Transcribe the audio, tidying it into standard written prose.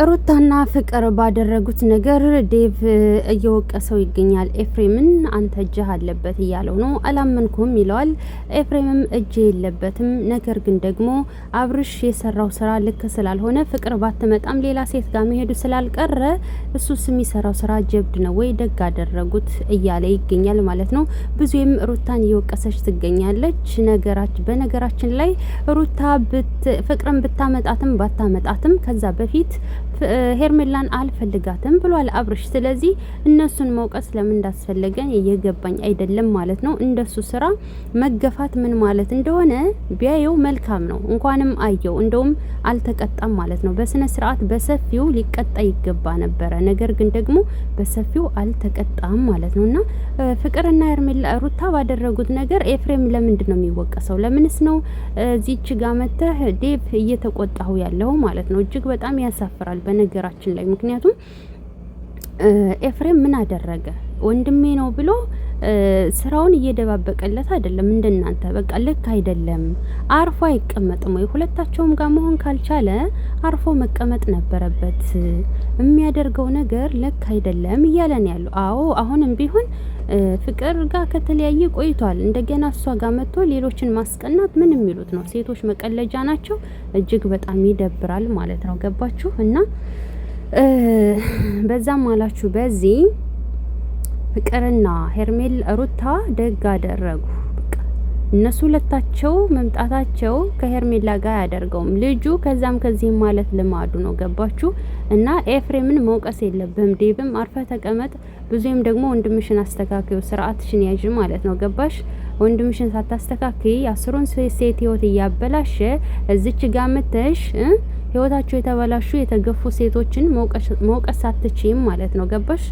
ሩታና ፍቅር ባደረጉት ነገር ዴቭ እየወቀሰው ይገኛል። ኤፍሬምን አንተ እጅህ አለበት እያለው ነው። አላመንኩም ይለዋል። ኤፍሬምም እጅ የለበትም፣ ነገር ግን ደግሞ አብርሽ የሰራው ስራ ልክ ስላልሆነ ፍቅር ባትመጣም ሌላ ሴት ጋር መሄዱ ስላልቀረ እሱስ የሚሰራው ስራ ጀብድ ነው ወይ ደግ አደረጉት እያለ ይገኛል ማለት ነው። ብዙም ሩታን እየወቀሰች ትገኛለች። በነገራችን ላይ ሩታ ፍቅርን ብታመጣትም ባታመጣትም ከዛ በፊት ሄርሜላን አልፈልጋትም ብሏል አብርሽ። ስለዚህ እነሱን መውቀስ ለምን እንዳስፈለገን እየገባኝ አይደለም ማለት ነው። እንደሱ ስራ መገፋት ምን ማለት እንደሆነ ቢያየው መልካም ነው። እንኳንም አየው፣ እንደውም አልተቀጣም ማለት ነው። በስነ ስርዓት በሰፊው ሊቀጣ ይገባ ነበረ። ነገር ግን ደግሞ በሰፊው አልተቀጣም ማለት ነውና ፍቅርና ሄርሜላ ሩታ ባደረጉት ነገር ኤፍሬም ለምንድን ነው የሚወቀሰው? ለምንስ ነው እዚች ጋር መተህ ዴቭ እየተቆጣሁ ያለው ማለት ነው? እጅግ በጣም ያሳፍራል በነገራችን ላይ። ምክንያቱም ኤፍሬም ምን አደረገ? ወንድሜ ነው ብሎ ስራውን እየደባበቀለት አይደለም። እንደናንተ በቃ ልክ አይደለም። አርፎ አይቀመጥም ወይ? ሁለታቸውም ጋር መሆን ካልቻለ አርፎ መቀመጥ ነበረበት። የሚያደርገው ነገር ልክ አይደለም እያለን ያለው። አዎ አሁንም ቢሆን ፍቅር ጋር ከተለያየ ቆይቷል። እንደገና እሷ ጋር መጥቶ ሌሎችን ማስቀናት ምን የሚሉት ነው? ሴቶች መቀለጃ ናቸው። እጅግ በጣም ይደብራል ማለት ነው። ገባችሁ? እና በዛም አላችሁ በዚህ ፍቅርና ሄርሜላ ሩታ ደግ አደረጉ። እነሱ ሁለታቸው መምጣታቸው ከሄርሜላ ጋር አያደርገውም። ልጁ ከዛም ከዚህም ማለት ልማዱ ነው። ገባችሁ? እና ኤፍሬምን መውቀስ የለብህም። ዴብም አርፈ ተቀመጥ። ብዙም ደግሞ ወንድምሽን አስተካክዩ፣ ስርዓትሽን ያዥ ማለት ነው። ገባሽ? ወንድምሽን ሳታስተካክይ አስሩን ሴት ህይወት እያበላሸ እዚች ጋር መተሽ ህይወታቸው የተበላሹ የተገፉ ሴቶችን መውቀስ አትችይም ማለት ነው። ገባሽ?